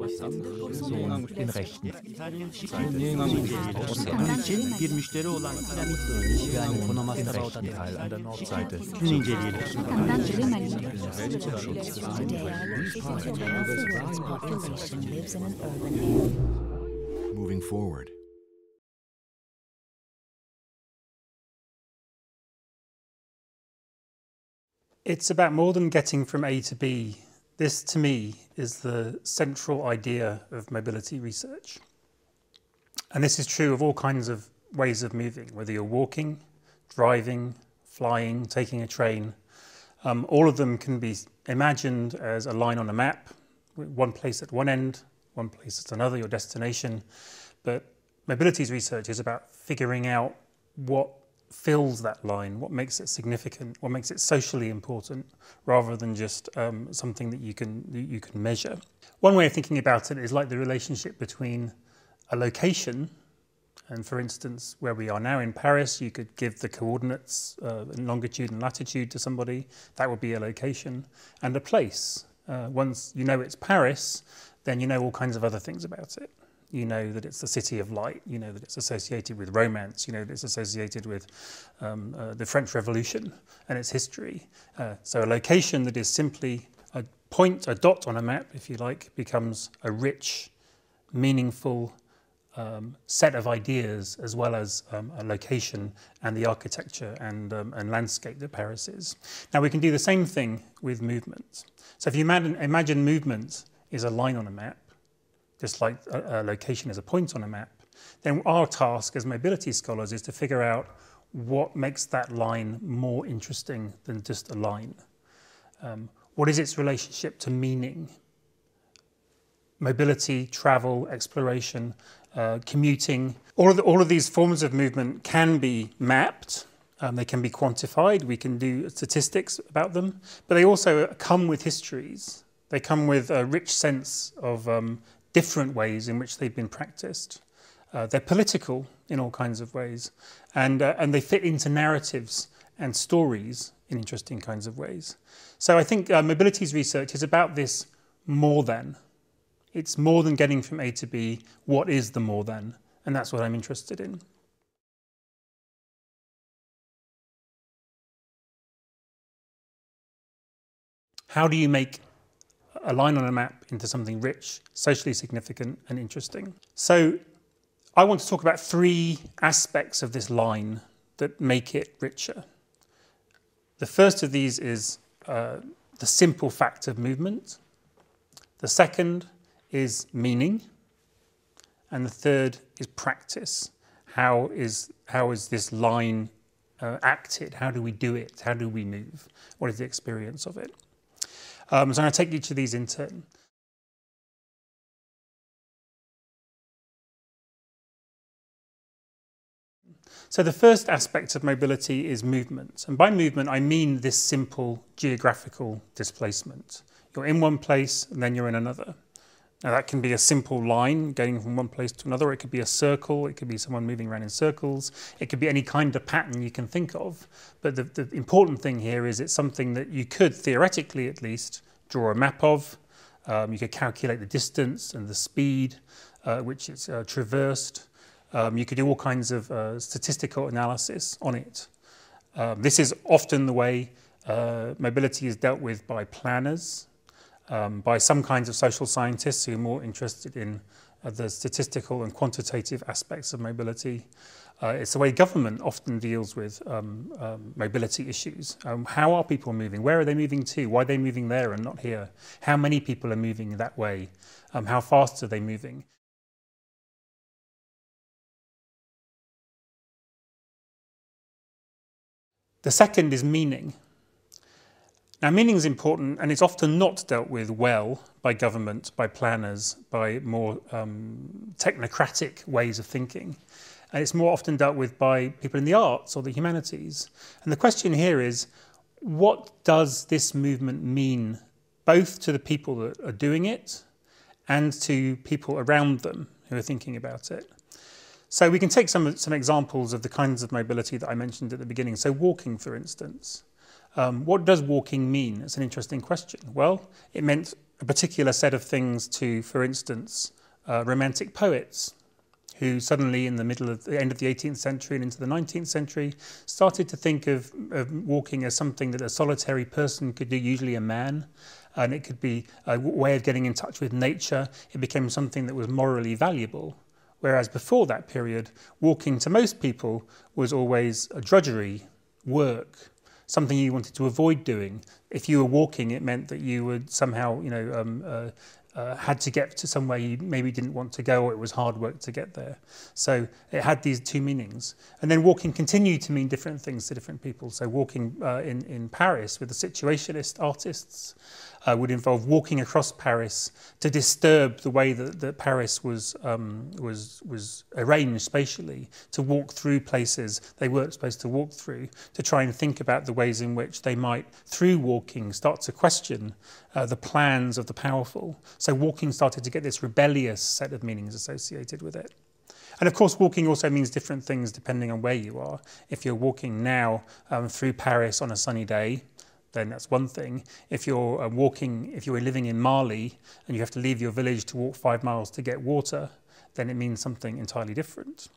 in Rechten. Bir müşteri olan yani Rechten Teil an der Nordseite. Moving forward. It's about more than getting from A to B. This, to me, is the central idea of mobility research. And this is true of all kinds of ways of moving, whether you're walking, driving, flying, taking a train. All of them can be imagined as a line on a map, one place at one end, one place at another, your destination. But mobilities research is about figuring out what fills that line, what makes it significant, what makes it socially important, rather than just something that you can measure. One way of thinking about it is like the relationship between a location, and for instance, where we are now in Paris, you could give the coordinates in longitude and latitude to somebody, that would be a location, and a place. Once you know it's Paris, then you know all kinds of other things about it. You know that it's the city of light, you know that it's associated with romance, you know that it's associated with the French Revolution and its history. So a location that is simply a point, a dot on a map, if you like, becomes a rich, meaningful set of ideas, as well as a location and the architecture and landscape that Paris is. Now we can do the same thing with movement. So if you imagine movement is a line on a map, just like a location is a point on a map, then our task as mobility scholars is to figure out what makes that line more interesting than just a line. What is its relationship to meaning? Mobility, travel, exploration, commuting. All of these forms of movement can be mapped, they can be quantified, we can do statistics about them, but they also come with histories. They come with a rich sense of different ways in which they've been practiced. They're political in all kinds of ways, and they fit into narratives and stories in interesting kinds of ways. So I think mobilities research is about this more than. It's more than getting from A to B. What is the more than? And that's what I'm interested in. How do you make a line on a map into something rich, socially significant and interesting? So I want to talk about three aspects of this line that make it richer. The first of these is the simple fact of movement. The second is meaning. And the third is practice. How is this line acted? How do we do it? How do we move? What is the experience of it? So I'm going to take each of these in turn. So the first aspect of mobility is movement. And by movement, I mean this simple geographical displacement. You're in one place and then you're in another. Now that can be a simple line going from one place to another. It could be a circle. It could be someone moving around in circles. It could be any kind of pattern you can think of. But the important thing here is it's something that you could, theoretically at least, draw a map of. You could calculate the distance and the speed which it's traversed. You could do all kinds of statistical analysis on it. This is often the way mobility is dealt with by planners, by some kinds of social scientists who are more interested in the statistical and quantitative aspects of mobility. It's the way government often deals with mobility issues. How are people moving? Where are they moving to? Why are they moving there and not here? How many people are moving that way? How fast are they moving? The second is meaning. Now, meaning is important, and it's often not dealt with well by government, by planners, by more technocratic ways of thinking. And it's more often dealt with by people in the arts or the humanities. And the question here is, what does this movement mean, both to the people that are doing it and to people around them who are thinking about it? So we can take some examples of the kinds of mobility that I mentioned at the beginning. So walking, for instance. What does walking mean? It's an interesting question. Well, it meant a particular set of things to, for instance, romantic poets, who suddenly in the end of the 18th century and into the 19th century started to think of walking as something that a solitary person could do, usually a man, and it could be a way of getting in touch with nature. It became something that was morally valuable. Whereas before that period, walking to most people was always a drudgery, work, something you wanted to avoid doing. If you were walking, it meant that you would somehow, had to get to somewhere you maybe didn't want to go, or it was hard work to get there. So it had these two meanings. And then walking continued to mean different things to different people. So walking in Paris with the situationist artists would involve walking across Paris to disturb the way that Paris was arranged spatially, to walk through places they weren't supposed to walk through, to try and think about the ways in which they might, through walking, start to question the plans of the powerful. So walking started to get this rebellious set of meanings associated with it. And of course, walking also means different things depending on where you are. If you're walking now through Paris on a sunny day, then that's one thing. If you're if you're living in Mali and you have to leave your village to walk 5 miles to get water, then it means something entirely different.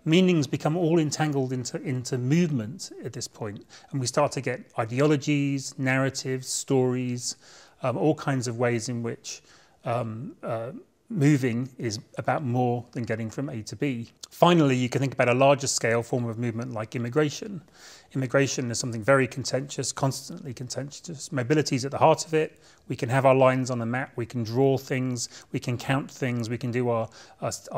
Meanings become all entangled into movement at this point, and we start to get ideologies, narratives, stories, all kinds of ways in which moving is about more than getting from A to B. Finally, you can think about a larger scale form of movement like immigration. Immigration is something very contentious, constantly contentious. Mobility is at the heart of it. We can have our lines on a map, we can draw things, we can count things, we can do our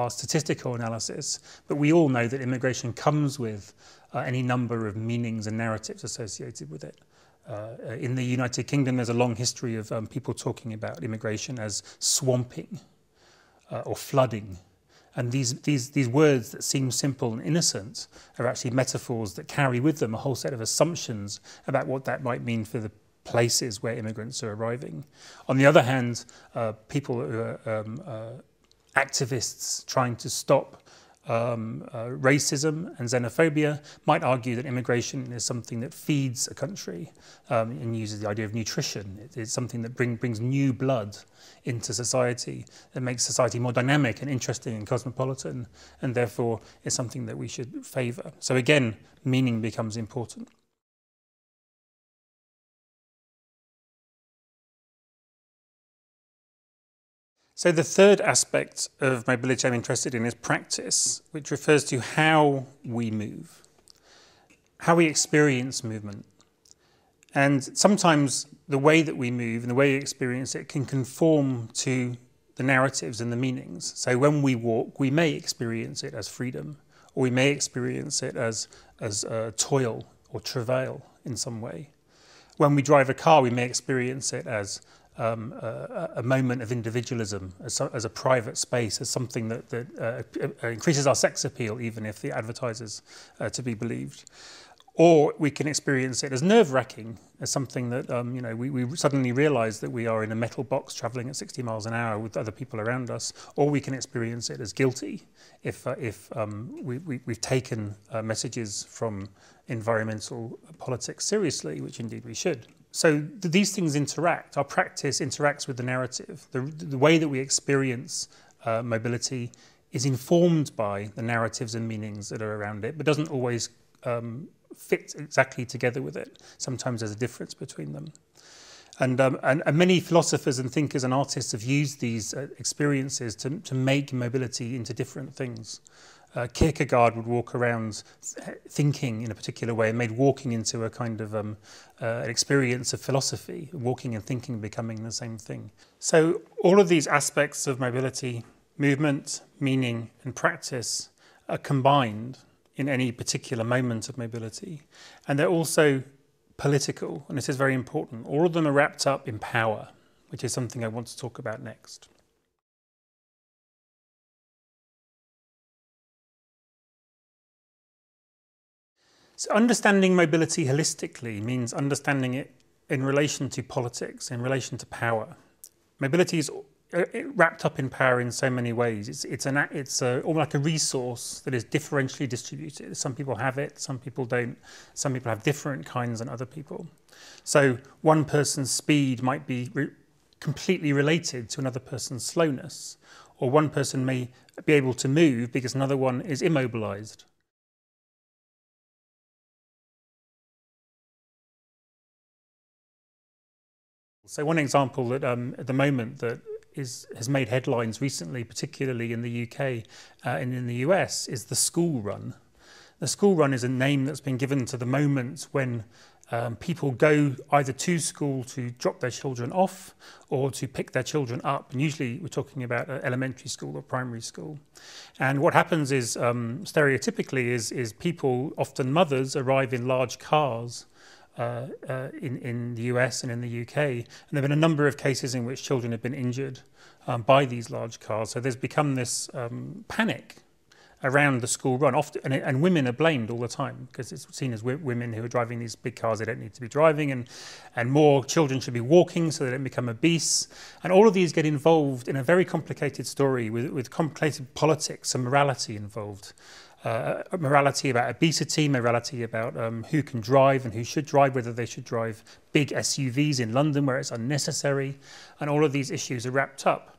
statistical analysis. But we all know that immigration comes with any number of meanings and narratives associated with it. In the United Kingdom, there's a long history of people talking about immigration as swamping or flooding. And these words that seem simple and innocent are actually metaphors that carry with them a whole set of assumptions about what that might mean for the places where immigrants are arriving. On the other hand, people who are activists trying to stop racism and xenophobia might argue that immigration is something that feeds a country and uses the idea of nutrition. It's something that brings new blood into society, that makes society more dynamic and interesting and cosmopolitan, and therefore is something that we should favour. So again, meaning becomes important. So the third aspect of mobility I'm interested in is practice, which refers to how we move, how we experience movement. And sometimes the way that we move and the way we experience it can conform to the narratives and the meanings. So when we walk, we may experience it as freedom, or we may experience it as toil or travail in some way. When we drive a car, we may experience it as a moment of individualism, as a private space, as something that increases our sex appeal, even if the advertisers to be believed. Or we can experience it as nerve-wracking, as something that we suddenly realise that we are in a metal box travelling at 60 miles an hour with other people around us. Or we can experience it as guilty if we've taken messages from environmental politics seriously, which indeed we should. So these things interact. Our practice interacts with the narrative. The way that we experience mobility is informed by the narratives and meanings that are around it, but doesn't always fit exactly together with it. Sometimes there's a difference between them. And many philosophers and thinkers and artists have used these experiences to make mobility into different things. Kierkegaard would walk around thinking in a particular way and made walking into a kind of an experience of philosophy, walking and thinking becoming the same thing. So all of these aspects of mobility, movement, meaning and practice are combined in any particular moment of mobility. And they're also political, and this is very important. All of them are wrapped up in power, which is something I want to talk about next. So understanding mobility holistically means understanding it in relation to politics, in relation to power. Mobility is wrapped up in power in so many ways. It's almost like a resource that is differentially distributed. Some people have it, some people don't. Some people have different kinds than other people. So one person's speed might be completely related to another person's slowness, or one person may be able to move because another one is immobilized. So one example that at the moment that has made headlines recently, particularly in the UK and in the US, is the school run. The school run is a name that's been given to the moment when people go either to school to drop their children off or to pick their children up. And usually we're talking about elementary school or primary school. And what happens is, stereotypically, is people, often mothers, arrive in large cars in the US and in the UK. And there have been a number of cases in which children have been injured by these large cars. So there's become this panic around the school run, often, and women are blamed all the time because it's seen as women who are driving these big cars they don't need to be driving, and more children should be walking so they don't become obese. And all of these get involved in a very complicated story with complicated politics and morality involved. Morality about obesity, morality about who can drive and who should drive, whether they should drive big SUVs in London where it's unnecessary, and all of these issues are wrapped up.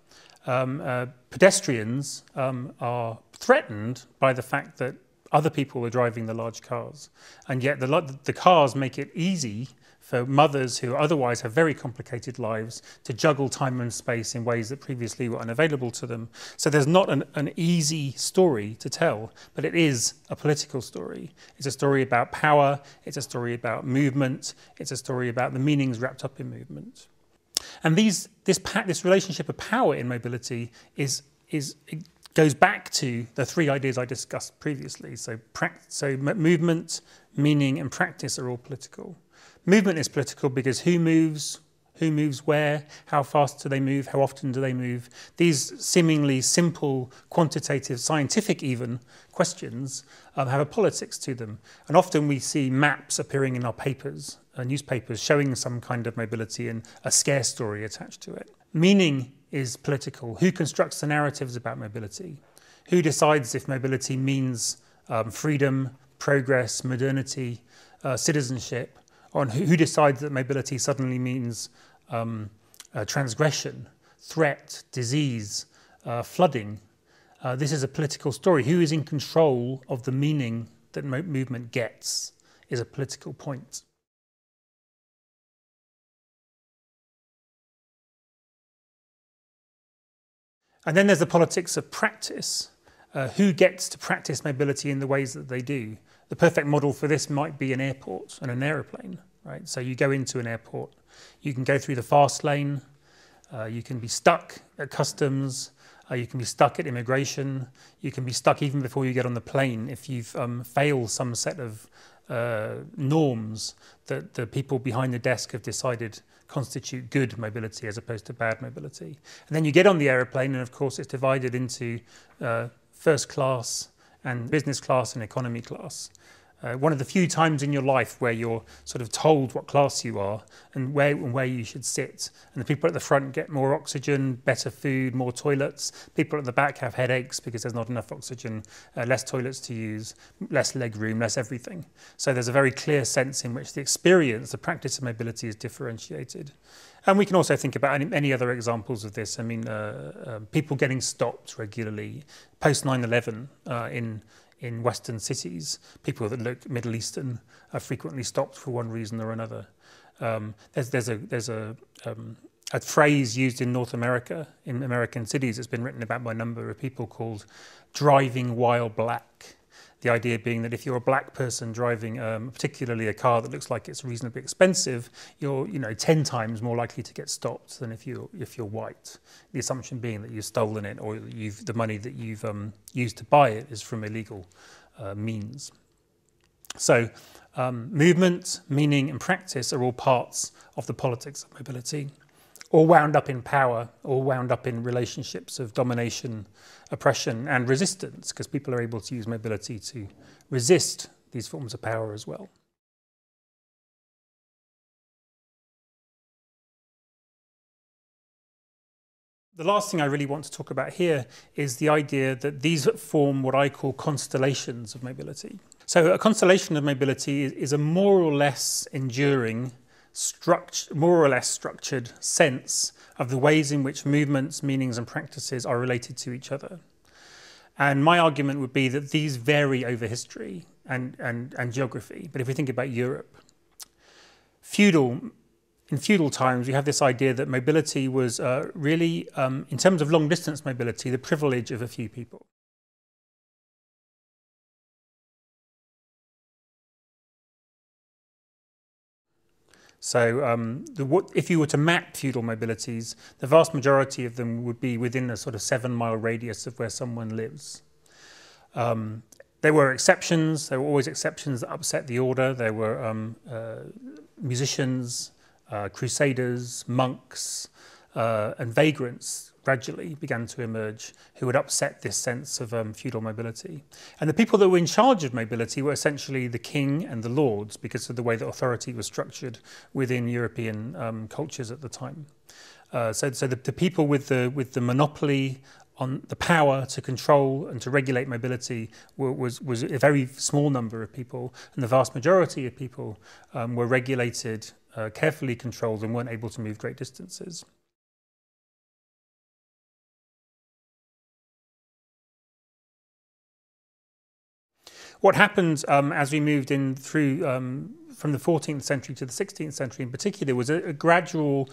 Pedestrians are threatened by the fact that other people are driving the large cars, and yet the cars make it easy for mothers who otherwise have very complicated lives to juggle time and space in ways that previously were unavailable to them. So there's not an easy story to tell, but it is a political story. It's a story about power, it's a story about movement, it's a story about the meanings wrapped up in movement. And this relationship of power in mobility it goes back to the three ideas I discussed previously. So movement, meaning and practice are all political. Movement is political because who moves where, how fast do they move, how often do they move. These seemingly simple, quantitative, scientific even questions have a politics to them. And often we see maps appearing in our papers, newspapers, showing some kind of mobility and a scare story attached to it. Meaning is political. Who constructs the narratives about mobility? Who decides if mobility means freedom, progress, modernity, citizenship? Or who decides that mobility suddenly means transgression, threat, disease, flooding? This is a political story. Who is in control of the meaning that movement gets is a political point. And then there's the politics of practice. Who gets to practice mobility in the ways that they do? The perfect model for this might be an airport and an aeroplane, right? So you go into an airport, you can go through the fast lane, you can be stuck at customs, you can be stuck at immigration, you can be stuck even before you get on the plane if you've failed some set of norms that the people behind the desk have decided constitute good mobility as opposed to bad mobility. And then you get on the aeroplane, and of course it's divided into first class and business class and economy class. One of the few times in your life where you're sort of told what class you are and where you should sit. And the people at the front get more oxygen, better food, more toilets. People at the back have headaches because there's not enough oxygen, less toilets to use, less leg room, less everything. So there's a very clear sense in which the experience, the practice of mobility is differentiated. And we can also think about any other examples of this. I mean, people getting stopped regularly, post 9/11 in Western cities, people that look Middle Eastern are frequently stopped for one reason or another. There's a phrase used in North America, in American cities, that's been written about by a number of people called driving while black. The idea being that if you're a black person driving particularly a car that looks like it's reasonably expensive, you're 10 times more likely to get stopped than if you're white. The assumption being that you've stolen it or the money that you've used to buy it is from illegal means. So movement, meaning and practice are all parts of the politics of mobility, all wound up in power, all wound up in relationships of domination, oppression and resistance, because people are able to use mobility to resist these forms of power as well. The last thing I really want to talk about here is the idea that these form what I call constellations of mobility. So a constellation of mobility is a more or less enduring, more or less structured sense of the ways in which movements, meanings and practices are related to each other. And my argument would be that these vary over history and geography. But if we think about Europe, in feudal times, we have this idea that mobility was really, in terms of long distance mobility, the privilege of a few people. So if you were to map feudal mobilities, the vast majority of them would be within a sort of 7-mile radius of where someone lives. There were exceptions. There were always exceptions that upset the order. There were musicians, crusaders, monks, and vagrants gradually began to emerge who would upset this sense of feudal mobility. And the people that were in charge of mobility were essentially the king and the lords because of the way that authority was structured within European cultures at the time. So the people with the monopoly on the power to control and to regulate mobility was a very small number of people, and the vast majority of people were regulated, carefully controlled, and weren't able to move great distances. What happened as we moved in through from the 14th century to the 16th century in particular was a gradual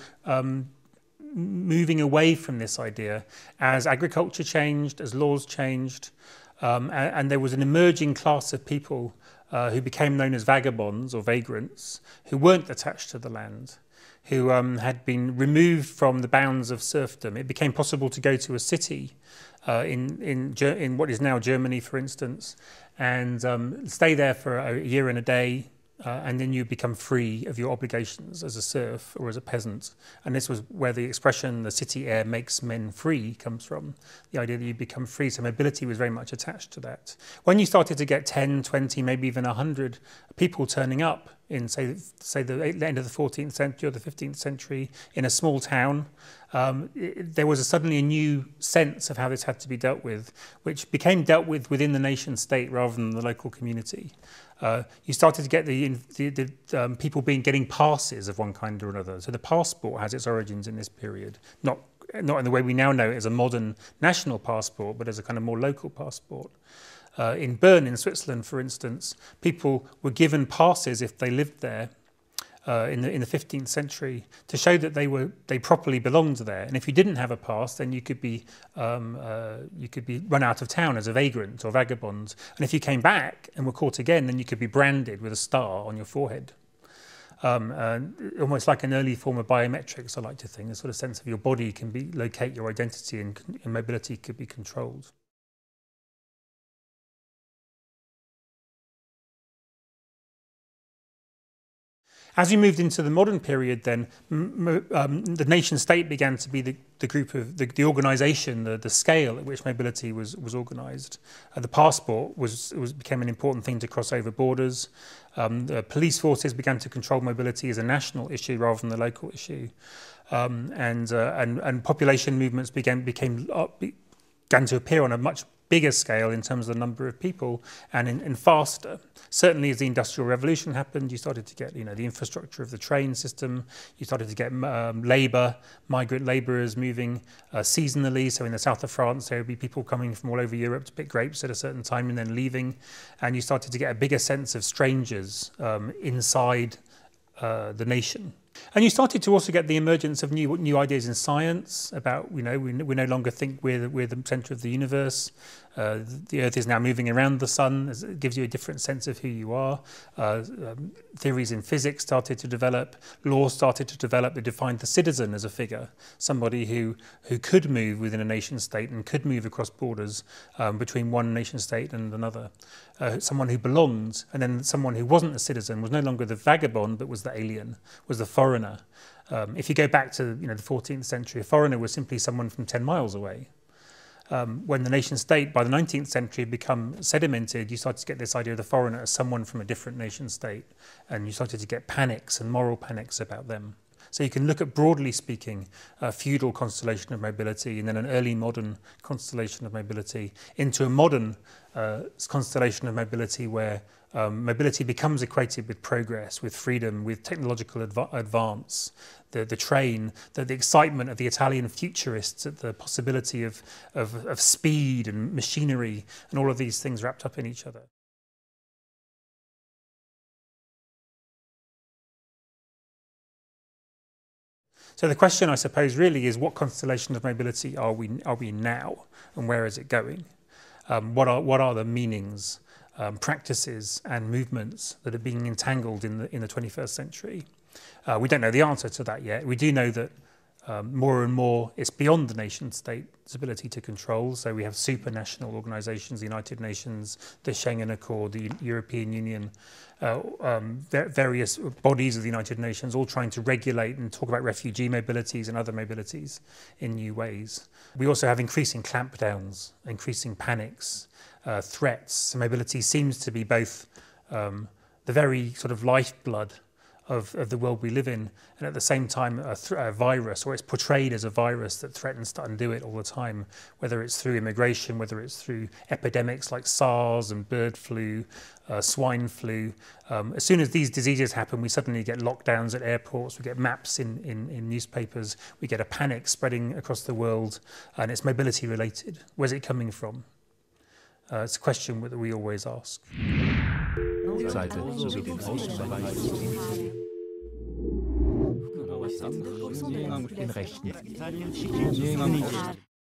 moving away from this idea as agriculture changed, as laws changed, and there was an emerging class of people who became known as vagabonds or vagrants, who weren't attached to the land, who had been removed from the bounds of serfdom. It became possible to go to a city in what is now Germany, for instance, and stay there for a year and a day, and then you become free of your obligations as a serf or as a peasant. And this was where the expression, the city air makes men free, comes from. The idea that you become free. So mobility was very much attached to that. When you started to get 10, 20, maybe even 100 people turning up in, say the end of the 14th century or the 15th century in a small town, there was suddenly a new sense of how this had to be dealt with, which became dealt with within the nation state rather than the local community. You started to get the people getting passes of one kind or another. So the passport has its origins in this period, not in the way we now know it as a modern national passport, but as a kind of more local passport. In Bern, in Switzerland, for instance, people were given passes if they lived there in the 15th century to show that they properly belonged there. And if you didn't have a pass, then you could be run out of town as a vagrant or vagabond. And if you came back and were caught again, then you could be branded with a star on your forehead. Almost like an early form of biometrics, I like to think. A sort of sense of your body can locate your identity, and mobility could be controlled. As we moved into the modern period, then the nation state began to be the group of the organisation, the scale at which mobility was organised. The passport became an important thing to cross over borders. The police forces began to control mobility as a national issue rather than the local issue, and population movements began to appear on a much bigger scale in terms of the number of people and faster. Certainly as the Industrial Revolution happened, you started to get the infrastructure of the train system, you started to get migrant labourers moving seasonally. So in the south of France there would be people coming from all over Europe to pick grapes at a certain time and then leaving, and you started to get a bigger sense of strangers inside the nation. And you started to also get the emergence of new ideas in science about, we no longer think we're the centre of the universe. The Earth is now moving around the sun. It gives you a different sense of who you are. Theories in physics started to develop. Laws started to develop that defined the citizen as a figure, somebody who could move within a nation state and could move across borders between one nation state and another. Someone who belonged, and then someone who wasn't a citizen was no longer the vagabond, but was the alien, was the foreigner. If you go back to the 14th century, a foreigner was simply someone from 10 miles away. When the nation state by the 19th century had become sedimented, you started to get this idea of the foreigner as someone from a different nation state, and you started to get panics and moral panics about them. So you can look at, broadly speaking, a feudal constellation of mobility and then an early modern constellation of mobility into a modern constellation of mobility where mobility becomes equated with progress, with freedom, with technological advance, the train, the excitement of the Italian futurists at the possibility of speed and machinery and all of these things wrapped up in each other. So the question, I suppose, really is what constellation of mobility are we now, and where is it going? What are the meanings, practices, and movements that are being entangled in the 21st century? We don't know the answer to that yet. We do know that more and more it's beyond the nation-state's ability to control. So we have supranational organisations, the United Nations, the Schengen Accord, the European Union, various bodies of the United Nations all trying to regulate and talk about refugee mobilities and other mobilities in new ways. We also have increasing clampdowns, increasing panics, threats. So mobility seems to be both the very sort of lifeblood of the world we live in, and at the same time a virus, or it's portrayed as a virus that threatens to undo it all the time, whether it's through immigration, whether it's through epidemics like SARS and bird flu, swine flu. As soon as these diseases happen, we suddenly get lockdowns at airports, we get maps in newspapers, we get a panic spreading across the world, and it's mobility related. Where's it coming from? It's a question that we always ask. Seite sowie den Ausweis in rechten.